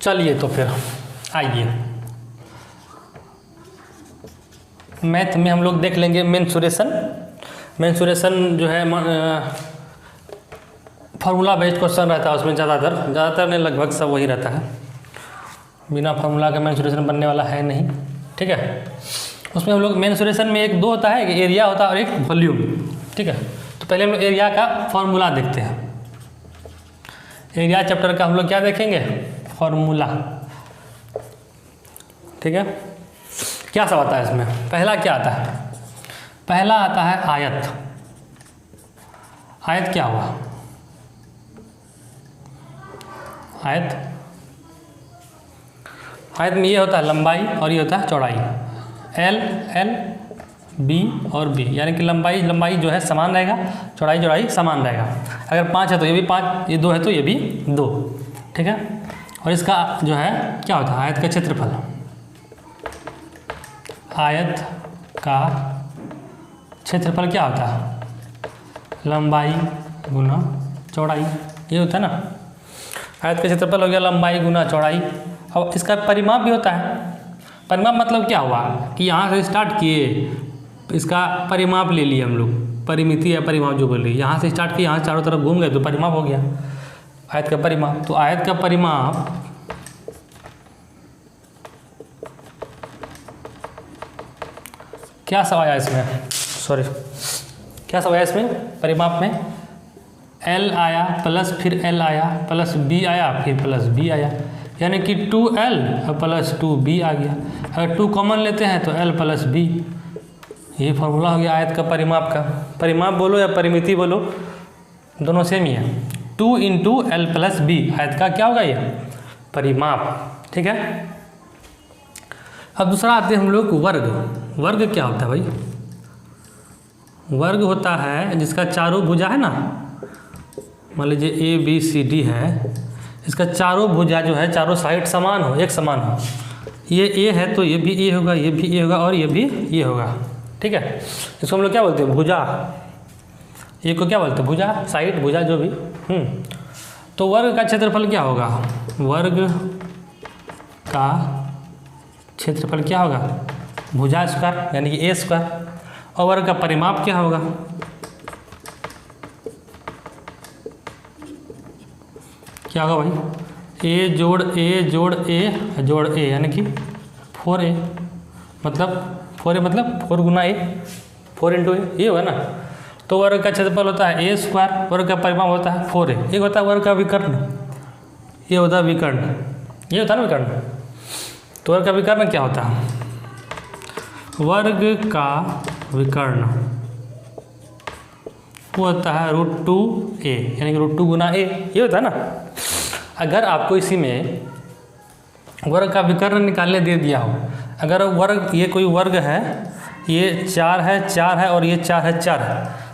चलिए तो फिर आइए मैथ में हम लोग देख लेंगे मेंसुरेशन। मेंसुरेशन जो है फार्मूला बेस्ड क्वेश्चन रहता है, उसमें ज़्यादातर नहीं लगभग सब वही रहता है, बिना फार्मूला का मेंसुरेशन बनने वाला है नहीं। ठीक है, उसमें हम लोग मेंसुरेशन में एक दो होता है, एक एरिया होता है और एक वॉल्यूम। ठीक है, तो पहले हम लोग एरिया का फार्मूला देखते हैं। एरिया चैप्टर का हम लोग क्या देखेंगे, फार्मूला। ठीक है, क्या सब आता है इसमें, पहला क्या आता है, पहला आता है आयत। आयत क्या हुआ, आयत में ये होता है लंबाई और ये होता है चौड़ाई, एल एल बी और बी, यानी कि लंबाई जो है समान रहेगा, चौड़ाई समान रहेगा। अगर 5 है तो ये भी 5, ये 2 है तो ये भी 2। ठीक है, और इसका जो है क्या होता है, आयत का क्षेत्रफल। आयत का क्षेत्रफल क्या होता है, लंबाई गुना चौड़ाई, ये होता है ना। आयत का क्षेत्रफल हो गया लंबाई गुना चौड़ाई। अब इसका परिमाप भी होता है। परिमाप मतलब क्या हुआ कि यहाँ से स्टार्ट किए, इसका परिमाप ले लिए हम लोग, परिमिति या परिमाप जो बोल रही है, यहाँ से स्टार्ट किए, यहाँ चारों तरफ घूम गए तो परिमाप हो गया आयत का परिमाप। तो आयत का परिमाप क्या सब आया इसमें, क्या सब आया इसमें परिमाप में, L आया प्लस फिर L आया प्लस B आया फिर प्लस B आया, यानी कि 2L प्लस 2B आ गया। अगर 2 कॉमन लेते हैं तो L प्लस B, ये फार्मूला हो गया आयत का परिमाप का। परिमाप बोलो या परिमिति बोलो, दोनों सेम ही है। 2 × L प्लस B आयत का क्या होगा, ये परिमाप। ठीक है, अब दूसरा आते हैं हम लोग वर्ग। वर्ग क्या होता है भाई, वर्ग होता है जिसका चारों भुजा है ना, मान लीजिए ABCD है, इसका चारों भुजा जो है, चारों साइड समान हो, एक समान हो। ये A है तो ये भी A होगा, ये भी A होगा और ये भी ये होगा। ठीक है, इसको हम लोग क्या बोलते हैं, भुजा। ये को क्या बोलते हैं, भुजा, साइड भुजा जो भी। तो वर्ग का क्षेत्रफल क्या होगा, वर्ग का क्षेत्रफल क्या होगा, भुजा स्क्वायर यानी कि A स्क्वायर। और वर्ग का परिमाप क्या होगा, क्या होगा भाई, A जोड़ A जोड़ A जोड़ A यानी कि 4A, मतलब 4A मतलब 4 गुना A, 4 × A, ये होगा ना। तो वर्ग का क्षेत्रफल होता है A स्क्वायर, वर्ग का परिमाप होता है 4A। एक होता है वर्ग का विकर्ण, ये होता है विकर्ण, ये होता है ना विकर्ण। तो वर्ग का विकर्ण क्या होता है, वर्ग का विकर्ण वो होता है √2A, यानी कि √2 गुना A, ये होता है ना। अगर आपको इसी में वर्ग का विकर्ण निकालने दे दिया हो, अगर वर्ग, ये कोई वर्ग है, ये 4 है और ये 4 है,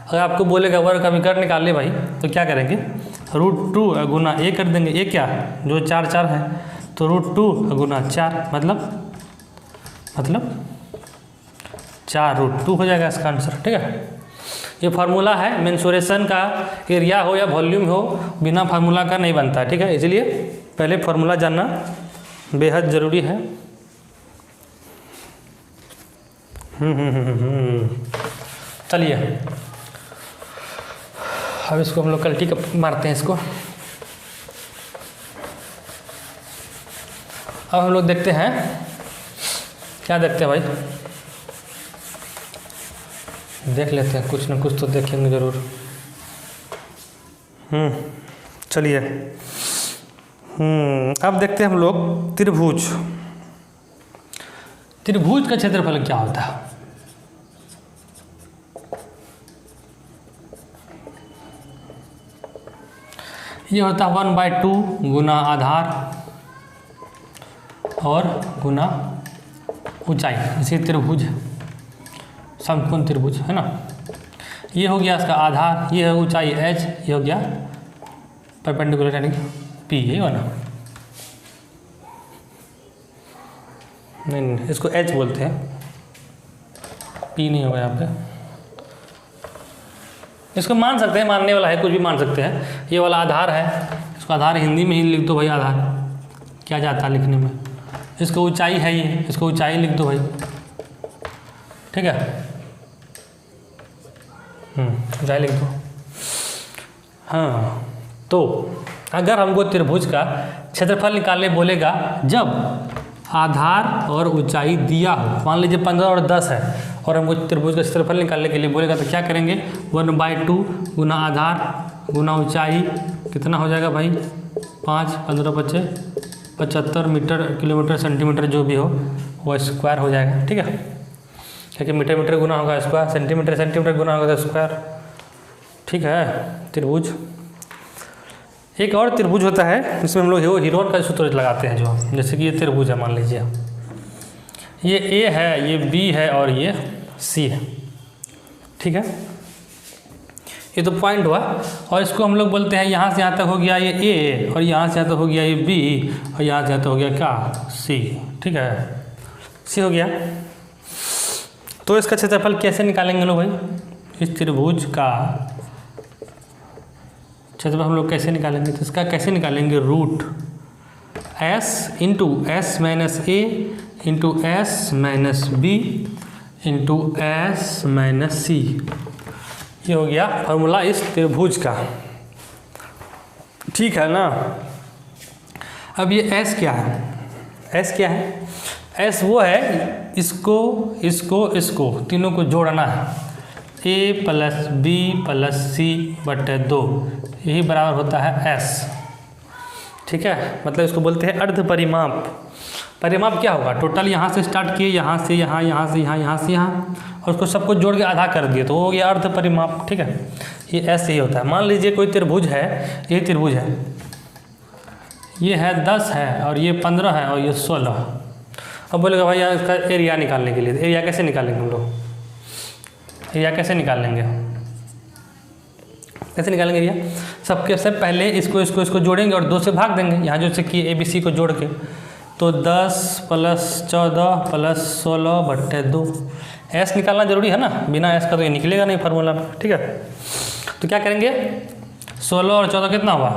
अगर आपको बोलेगा वर्ग का विकर्ण निकाल ले भाई, तो क्या करेंगे, √2 गुना A कर देंगे। ये क्या, जो 4 है तो √2 गुना 4 मतलब 4√2 हो जाएगा इसका आंसर। ठीक है, ये फार्मूला है मेंसुरेशन का, एरिया हो या वॉल्यूम हो, बिना फार्मूला का नहीं बनता। ठीक है, इसलिए पहले फार्मूला जानना बेहद ज़रूरी है। चलिए अब इसको हम लोग कल्टी मारते हैं इसको। अब हम लोग देखते हैं, क्या देखते हैं भाई, देख लेते हैं, कुछ ना कुछ तो देखेंगे ज़रूर। चलिए अब देखते हैं हम लोग त्रिभुज। त्रिभुज का क्षेत्रफल क्या होता है, ये होता है 1/2 गुना आधार और गुना ऊंचाई। इसी त्रिभुज, समकोण त्रिभुज है ना। ये हो गया इसका आधार, ये है ऊंचाई h, ये हो गया परपेंडिकुलर यानी P, ये हो ना। नहीं, इसको h बोलते हैं, P नहीं होगा यहाँ पे। इसको मान सकते हैं, मानने वाला है, कुछ भी मान सकते हैं। ये वाला आधार है, इसको आधार हिंदी में ही लिख दो भाई, आधार क्या जाता है लिखने में। इसको ऊंचाई है ये, इसको ऊंचाई लिख दो भाई, ठीक है। ऊंचाई लिख दो। हाँ, तो अगर हमको त्रिभुज का क्षेत्रफल निकालने बोलेगा जब आधार और ऊंचाई दिया हो, मान लीजिए 15 और 10 है और हमको त्रिभुज का क्षेत्रफल निकालने के लिए बोलेगा तो क्या करेंगे, 1/2 गुना आधार गुना ऊंचाई कितना हो जाएगा भाई, 5, 15, 25, 75 मीटर किलोमीटर सेंटीमीटर जो भी हो वो स्क्वायर हो जाएगा, ठीक है। क्योंकि मीटर मीटर गुना होगा स्क्वायर, सेंटीमीटर सेंटीमीटर गुना होगा स्क्वायर, ठीक है। त्रिभुज, एक और त्रिभुज होता है जिसमें हम लोग हीरोन का सूत्र लगाते हैं, जो जैसे कि ये त्रिभुज है, मान लीजिए ये ए है, ये बी है और ये सी है, ठीक है। ये तो पॉइंट हुआ और इसको हम लोग बोलते हैं यहाँ से यहाँ तक हो गया ये ए और यहाँ से यहाँ तक हो गया ये बी और यहाँ से यहाँ तक हो गया क्या, सी, ठीक है। सी हो गया। तो इसका क्षेत्रफल कैसे निकालेंगे लोग भाई, इस त्रिभुज का क्षेत्रफल हम लोग कैसे निकालेंगे, तो इसका कैसे निकालेंगे, root s into s minus a into s minus b into s minus c. ये हो गया फॉर्मूला इस त्रिभुज का, ठीक है ना। अब ये एस क्या है, एस क्या है, एस वो है इसको इसको इसको तीनों को जोड़ना है, ए प्लस बी प्लस सी बटे 2, यही बराबर होता है एस, ठीक है। मतलब इसको बोलते हैं अर्ध परिमाप। परिमाप क्या होगा, टोटल यहाँ से स्टार्ट किए, यहाँ से यहाँ, यहाँ से यहाँ, यहाँ से यहाँ, और उसको सबको जोड़ के आधा कर दिए तो हो गया अर्ध परिमाप, ठीक है। ये ऐसे ही होता है। मान लीजिए कोई त्रिभुज है, ये त्रिभुज है, ये है 10 है और ये 15 है और ये 16। अब बोलेगा भाई यार इसका एरिया निकालने के लिए, एरिया कैसे निकालेंगे हम लोग, एरिया कैसे निकालेंगे, कैसे निकालेंगे एरिया, सबके सब पहले इसको इसको इसको जोड़ेंगे और 2 से भाग देंगे, यहाँ जो से कि ABC को जोड़ के, तो 10 + 14 + 16 बटे 2। एस निकालना जरूरी है ना, बिना एस का तो ये निकलेगा नहीं फार्मूला में, ठीक है। तो क्या करेंगे, 16 और 14 कितना हुआ,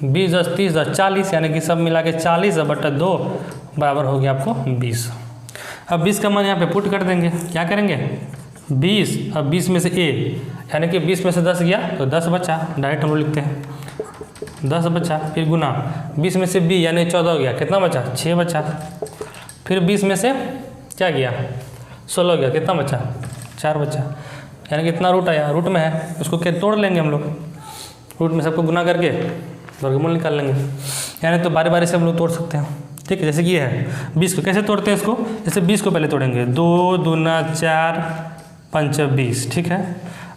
20, 10, 30, 10, 40, यानी कि सब मिला के 40 बटे 2 बराबर हो गया आपको 20। अब 20 का मान यहाँ पे पुट कर देंगे, क्या करेंगे 20, अब 20 में से ए यानी कि 20 में से 10 गया तो 10 बचा, डायरेक्ट हम लोग लिखते हैं 10 बचा, फिर गुना 20 में से बी यानी 14 हो गया, कितना बचा 6 बचा, फिर 20 में से क्या गया 16 गया, कितना बचा 4 बचा, यानी कि इतना रूट आया, रूट में है उसको क्या तोड़ लेंगे हम लोग, रूट में सबको गुना करके वर्गमूल निकाल लेंगे, यानी तो बारी बारी से हम लोग तोड़ सकते हैं, ठीक है। जैसे कि ये है 20 को कैसे तोड़ते हैं इसको, जैसे 20 को पहले तोड़ेंगे 2 दूना 4 5 20, ठीक है।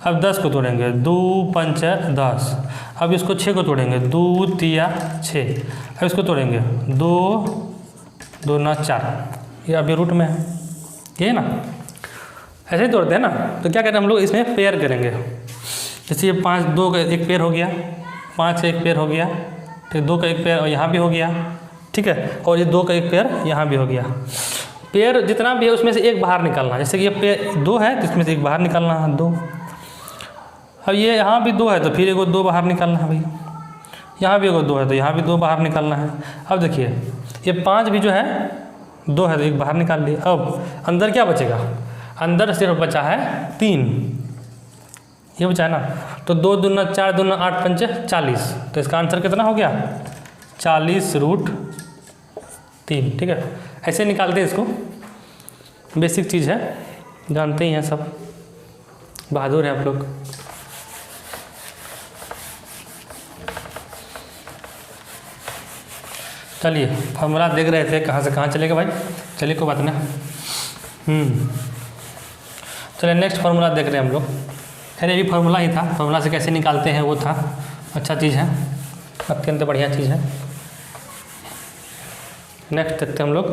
अब 10 को तोड़ेंगे 2 5 10, अब इसको 6 को तोड़ेंगे 2 3 6, अब इसको तोड़ेंगे 2 दूना 4, ये अभी रूट में है, ये है ना, ऐसे ही तोड़ते हैं ना। तो क्या करें हम लोग इसमें पेयर करेंगे, जैसे ये 5 2 का एक पेयर हो गया, 5 का एक पेयर हो गया, फिर 2 का एक पेयर और यहाँ भी हो गया, ठीक है, और ये 2 का एक पेयर यहाँ भी हो गया। पेयर जितना भी है उसमें से एक बाहर निकालना है, जैसे कि ये पेयर 2 है तो इसमें से एक बाहर निकालना है 2, अब ये यहाँ भी 2 है तो फिर एगो 2 बाहर निकालना है भाई, यहाँ भी एगो 2 है तो यहाँ भी 2 बाहर निकालना है। अब देखिए ये 5 भी जो है 2 है तो एक बाहर निकाल लिए, अब अंदर क्या बचेगा, अंदर सिर्फ बचा है 3, ये बचा है ना, तो 2 दूना 4 दूना 8 5 40, तो इसका आंसर कितना हो गया 40√3, ठीक है। ऐसे निकालते हैं इसको, बेसिक चीज़ है, जानते ही हैं सब, बहादुर हैं आप लोग। चलिए फॉर्मूला देख रहे थे, कहाँ से कहाँ चलेगा भाई, चलिए कोई बात नहीं। चलिए नेक्स्ट फार्मूला देख रहे हैं हम लोग, खैर ये भी फार्मूला ही था, फार्मूला से कैसे निकालते हैं वो था, अच्छा चीज़ है, अत्यंत बढ़िया चीज़ है। नेक्स्ट देखते हैं हम लोग,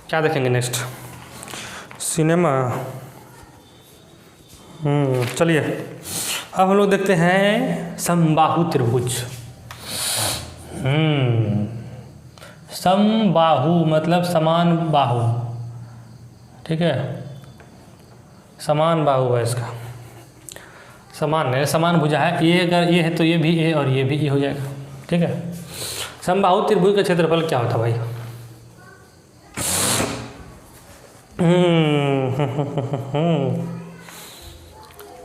क्या देखेंगे नेक्स्ट, सिनेमा। चलिए अब हम लोग देखते हैं समबाहु त्रिभुज। समबाहु मतलब समान बाहु, ठीक है, समान बाहु है इसका, समान है, समान भुजा है, ये अगर ये है तो ये भी ए और ये भी ए हो जाएगा, ठीक है। समबाहु त्रिभुज का क्षेत्रफल क्या होता भाई?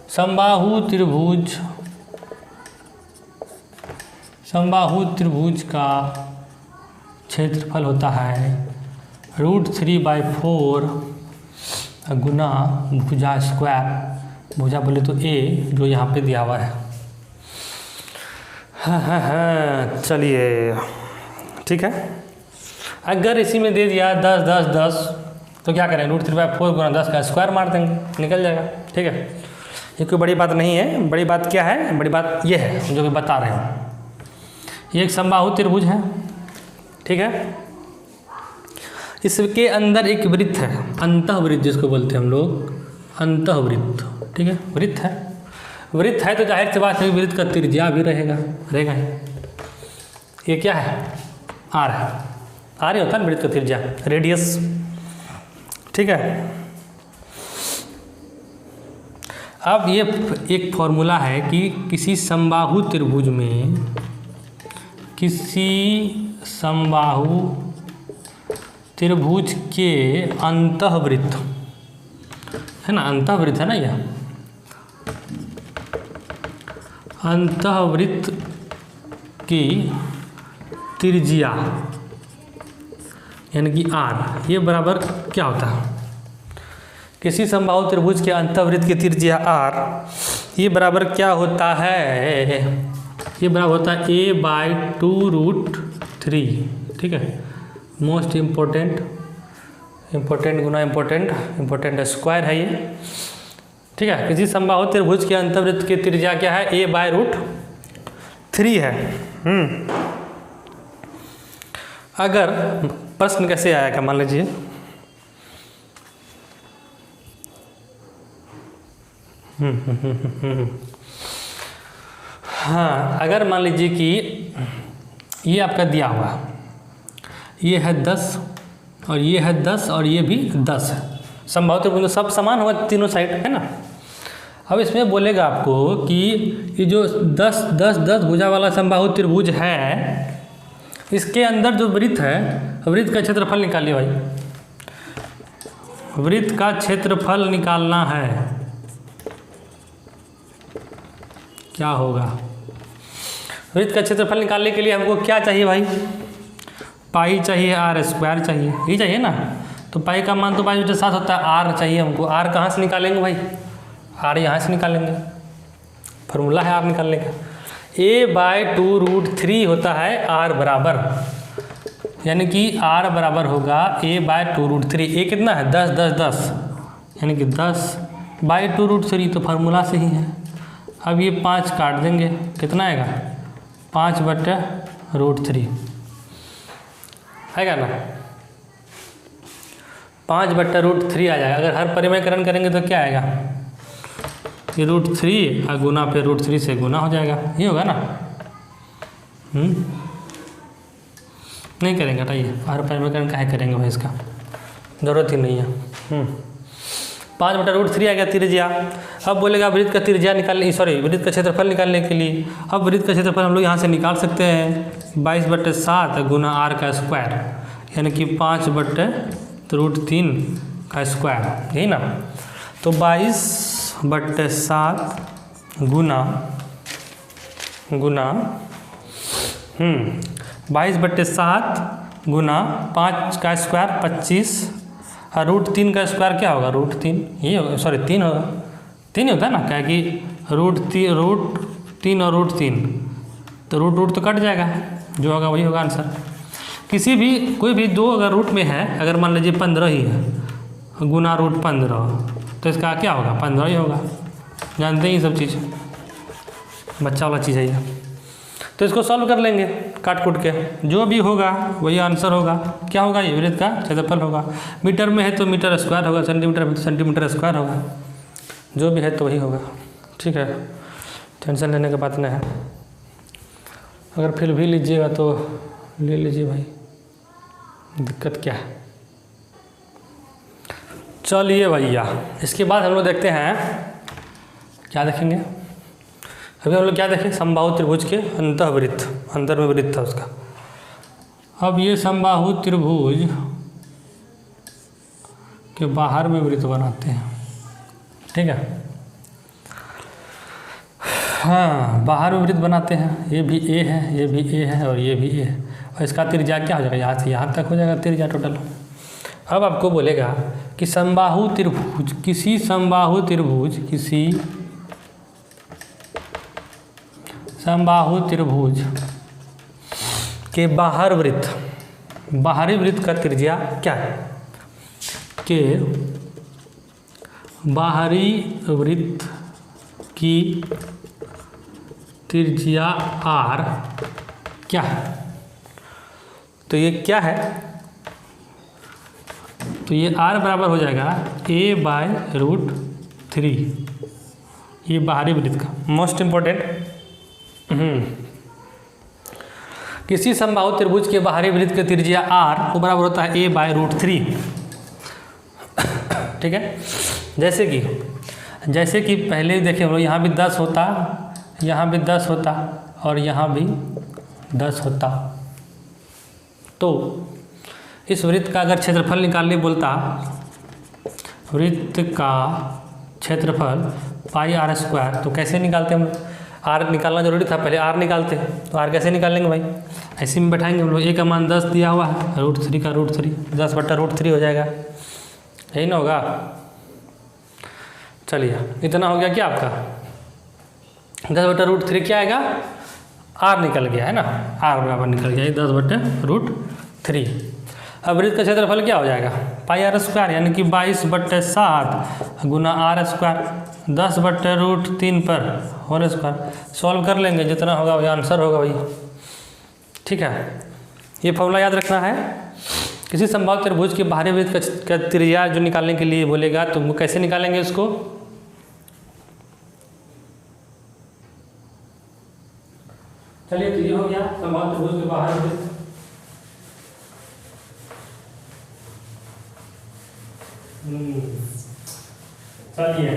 समबाहु त्रिभुज का क्षेत्रफल होता है √3/4 गुना भुजा स्क्वायर, भुजा बोले तो ए, जो यहाँ पे दिया हुआ है। हाँ, चलिए ठीक है। अगर इसी में दे दिया 10 10 10 तो क्या करें, √3/4 गुना 10 का स्क्वायर मार देंगे, निकल जाएगा। ठीक है, ये कोई बड़ी बात नहीं है। बड़ी बात क्या है? बड़ी बात ये है जो मैं बता रहे हूँ। ये एक समबाहु त्रिभुज है, ठीक है। इसके अंदर एक वृत्त है, अंतःवृत्त जिसको बोलते हैं हम लोग, अंतःवृत्त। ठीक है, वृत्त है। वृत्त है तो जाहिर सी बात है वृत्त का त्रिज्या भी रहेगा ही। ये क्या है? आर है। आर ही होता है वृत्त का त्रिज्या, रेडियस। ठीक है। अब ये एक फॉर्मूला है कि किसी समबाहु त्रिभुज में, किसी समबाहु त्रिभुज के अंतःवृत्त है ना, अंतःवृत्त है ना, यह अंतःवृत्त की त्रिज्या यानी कि आर, ये बराबर क्या होता है? किसी समबाहु त्रिभुज के अंतःवृत्त की त्रिज्या आर, ये बराबर क्या होता है? ये बराबर होता है a/2√3। ठीक है, मोस्ट इम्पोर्टेंट गुना इम्पोर्टेंट स्क्वायर है ये। ठीक है, किसी समबाहु त्रिभुज के अंतःवृत्त की त्रिज्या क्या है? a/√3 है। अगर प्रश्न कैसे आएगा, मान लीजिए हाँ, अगर मान लीजिए कि ये आपका दिया हुआ, ये है 10 और ये है 10 और ये भी 10 है। समबाहु त्रिभुज सब समान होगा तीनों साइड, है ना। अब इसमें बोलेगा आपको कि ये जो 10 10 10 भुजा वाला समबाहु त्रिभुज है, इसके अंदर जो वृत्त है, वृत्त का क्षेत्रफल निकालिए भाई। वृत्त का क्षेत्रफल निकालना है, क्या होगा? वृत्त का क्षेत्रफल निकालने के लिए हमको क्या चाहिए भाई? पाई चाहिए, आर स्क्वायर चाहिए, ये चाहिए ना। तो पाई का मान तो पाई बटे 7 होता है, आर चाहिए हमको। आर कहाँ से निकालेंगे भाई? आर यहाँ से निकालेंगे, फॉर्मूला है आर निकालने का। a/2√3 होता है आर बराबर, यानी कि आर बराबर होगा a/2√3। ए कितना है? 10 10 10, यानी कि 10/2√3, तो फार्मूला से ही है। अब ये 5 काट देंगे, कितना आएगा? 5/√3 आएगा ना, 5/√3 आ जाएगा। अगर हर परिमेयकरण करेंगे तो क्या आएगा? ये √3 और गुना पे √3 से गुना हो जाएगा, ये होगा ना। नहीं करेंगे, हटाइए, हर परिमेयकरण काहे करेंगे भाई, इसका ज़रूरत ही नहीं है। 5/√3 आ गया त्रिज्या। अब बोलेगा वृत्त का त्रिज्या निकालने, सॉरी वृत्त का क्षेत्रफल निकालने के लिए। अब वृत्त का क्षेत्रफल हम लोग यहाँ से निकाल सकते हैं 22/7 गुना आर का स्क्वायर, यानी कि 5/√3 का स्क्वायर, यही ना। तो 22/7 गुना 22/7 गुना 5 का स्क्वायर 25 और √3 का स्क्वायर क्या होगा? √3, ये होगा, सॉरी 3 होगा, 3 होता है ना, क्या कि √3 और √3, तो रूट तो कट जाएगा, जो होगा वही होगा आंसर। किसी भी कोई भी दो अगर रूट में है, अगर मान लीजिए 15 ही है गुना √15, तो इसका क्या होगा? 15 ही होगा। जानते हैं ये सब चीज़, बच्चा वाला चीज़ है ये। तो इसको सॉल्व कर लेंगे काट कूट के, जो भी होगा वही आंसर होगा। क्या होगा? ये वृत्त का क्षेत्रफल होगा। मीटर में है तो मीटर स्क्वायर होगा, सेंटीमीटर में तो सेंटीमीटर स्क्वायर होगा, जो भी है तो वही होगा। ठीक है, टेंशन लेने की बात नहीं है। अगर फिर भी लीजिएगा तो ले लीजिए भाई, दिक्कत क्या है। चलिए भैया, इसके बाद हम लोग देखते हैं, क्या देखेंगे अभी हम लोग? क्या देखें? समबाहु त्रिभुज के अंतःवृत्त, अंदर में वृत्त था उसका। अब ये समबाहु त्रिभुज के बाहर में वृत्त बनाते हैं, ठीक है। हाँ, बाहर में वृत्त बनाते हैं। ये भी ए है, ये भी ए है और ये भी ए है, और इसका त्रिज्या क्या हो जाएगा, यहाँ से यहाँ तक हो जाएगा त्रिज्या टोटल। अब आपको बोलेगा कि समबाहु त्रिभुज, किसी समबाहु त्रिभुज, किसी समबाहु त्रिभुज के बाहर वृत्त, बाहरी वृत्त का त्रिज्या क्या है, के बाहरी वृत्त की त्रिज्या r क्या है। तो ये क्या है, तो ये r बराबर हो जाएगा a/√3, ये बाहरी वृत्त का मोस्ट इम्पोर्टेंट। किसी समबाहु त्रिभुज के बाहरी वृत्त की त्रिज्या r को बराबर होता है a/√3, ठीक है। जैसे कि पहले देखें हम लोग, यहाँ भी 10 होता, यहाँ भी 10 होता और यहाँ भी 10 होता। तो इस वृत्त का अगर क्षेत्रफल निकालने बोलता, वृत्त का क्षेत्रफल πr², तो कैसे निकालते हम? r निकालना जरूरी था, पहले r निकालते। तो r कैसे निकालेंगे भाई? ऐसे में बैठाएंगे हम लोग, a का मान 10 दिया हुआ है, √3 का √3, 10/√3 हो जाएगा, यही ना होगा। चलिए इतना हो गया क्या आपका, 10/√3 क्या आएगा, r निकल गया है ना, r बराबर निकल गया 10/√3। अब वृत्त का क्षेत्रफल क्या हो जाएगा, πr², यानी कि 22/7 गुना r², 10/√3 पर होल स्क्वायर। सॉल्व कर लेंगे, जितना होगा वही आंसर होगा भाई, ठीक है। ये फॉर्मूला याद रखना है। किसी समबाहु त्रिभुज के बाहरी वृत्त का त्रिज्या जो निकालने के लिए बोलेगा, तो कैसे निकालेंगे इसको? चलिए, तो ये हो गया समबाहु त्रिभुज के बाहरी वृत्त। चलिए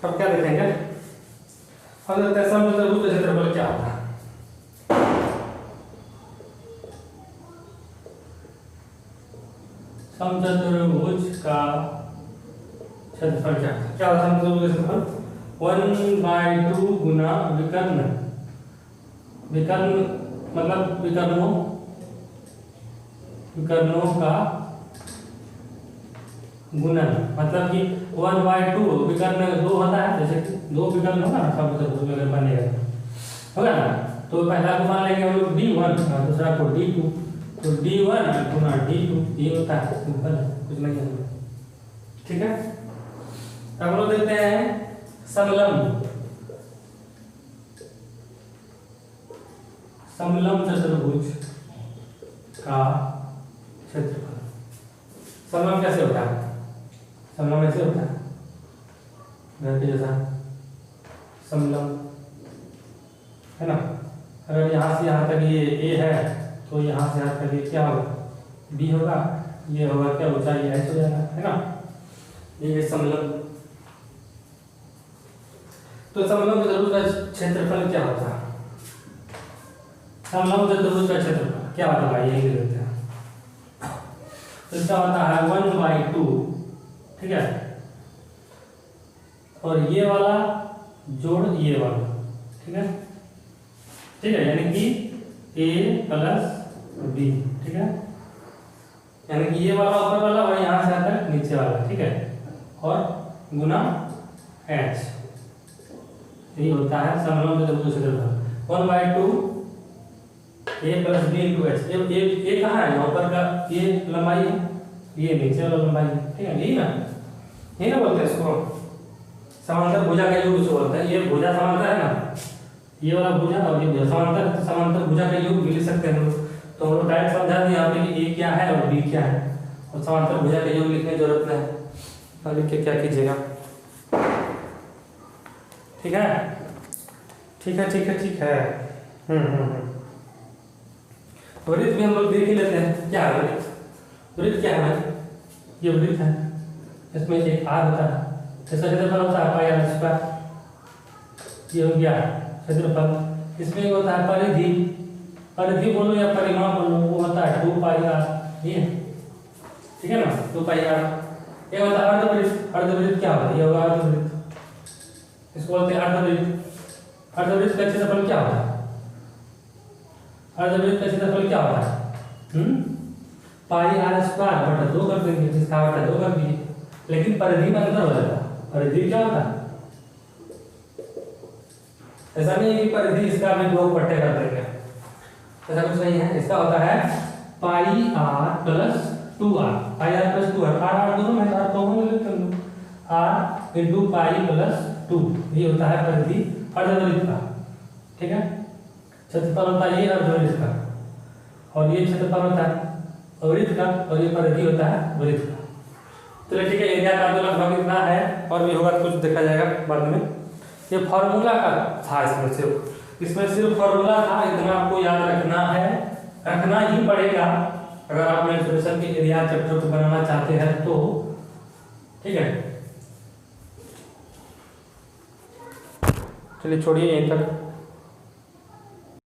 अब क्या देखेंगे, अब देखते हैं समबाहु त्रिभुज का क्षेत्रफल क्या होता है। समचतुर्भुज का क्षेत्रफल क्या होता है? समचतुर्भुज का क्षेत्रफल 1/2 गुना विकर्ण, विकर्ण मतलब विकर्णों का गुणन, मतलब कि 1/2 विकर्ण 2 होता है, जैसे 2 विकर्ण होगा ना, समचतुर्भुज में अगर बनेगा होगा ना, तो पहला को मान लेंगे हम लोग d1 और दूसरा को d2, तो d1 गुना d2 ये होता है, सिंपल कुछ नहीं है, ठीक है। अब हम लोग देखते हैं समलंब, समलंब चतुर्भुज का क्षेत्रफल। समलंब कैसे होता है? समलंब ऐसे होता है, घर के जैसा समलंब है ना। अगर यहाँ से यहाँ तक ये a है, तो यहाँ से यहाँ तक ये क्या होगा, b होगा, ये होगा क्या, ऊंचाई h हो जाएगा, है ना। ये समलंब। तो समलंब चतुर्भुज का क्षेत्रफल क्या होता है? समलंब चतुर्भुज का क्षेत्रफल क्या होता है, यही देखते हैं। तो इसका होता है 1/2, ठीक है, और ये वाला जोड़ ये वाला, ठीक है, ठीक है, यानी कि a + b, ठीक है, यानी कि ये वाला ऊपर वाला और यहाँ से आता है नीचे वाला, ठीक है, और गुना h, यही होता है समलंब चतुर्भुज का क्षेत्रफल। 1/2 a + b × h। ये कहाँ है, यहाँ ऊपर का ये लंबाई है, ये नीचे वाला लंबाई है, ठीक है, यही ना बोलते हैं इसको समांतर भुजा का योग जो बोलते हैं। ये भुजा समांतर है ना, ये वाला भुजा और ये भुजा समांतर भुजा का योग भी लिख सकते हैं हम लोग। तो हम लोग डायरेक्ट समझा दिए यहाँ पे कि a क्या है और b क्या है, और समांतर भुजा का योग लिखने की जरूरत नहीं है, और लिख के क्या कीजिएगा, ठीक है, ठीक है, ठीक है, ठीक है। वृत्त भी हम लोग देख ही लेते हैं, क्या है वृत्त? वृत्त क्या है भाई? ये वृत्त है, इसमें एक r होता है, इसका क्षेत्रफल होता है πr², ये हो गया क्षेत्रफल। इसमें ये होता है परिधि, परिधि बोलो या परिमाप बोलो, वो होता है 2 पाई आर, ये ठीक है ना, 2 पाई आर। ये होता है अर्धवृत्त, अर्धवृत्त क्या होता है, ये होगा अर्धवृत्त, इसको बोलते हैं अर्धवृत्त। अर्धवृत्त का क्षेत्रफल क्या होता है, अर्धवृत्त का क्षेत्रफल क्या होता है, पाई आर स्क्वायर बटा 2 कर देंगे, इसका बटा 2 कर दीजिए, लेकिन परिधि में अंतर हो जाता है। परिधि क्या होता है, ऐसा नहीं है कि परिधि इसका भी 2 बट्टे कर देंगे, ऐसा कुछ नहीं है। इसका होता है pi r plus 2r, pi r plus 2r, r दोनों में, आर दोनों में लिख लो, आर इंटू पाई प्लस 2, ये होता है परिधि अर्धवृत्त का, ठीक है। क्षेत्रफल होता है ये अर्धवृत्त का, और ये क्षेत्रफल होता है वृत्त का, और ये परिधि होता है वृत्त का। चलिए ठीक है, एरिया का तो लगभग इतना है, और भी होगा तो कुछ देखा जाएगा बाद में। ये फॉर्मूला का था, इसमें सिर्फ फॉर्मूला था, इतना आपको याद रखना है, रखना ही पड़ेगा अगर आप मेंसुरेशन के एरिया चैप्टर को बनाना चाहते हैं तो, ठीक है। चलिए छोड़िए यहीं तक।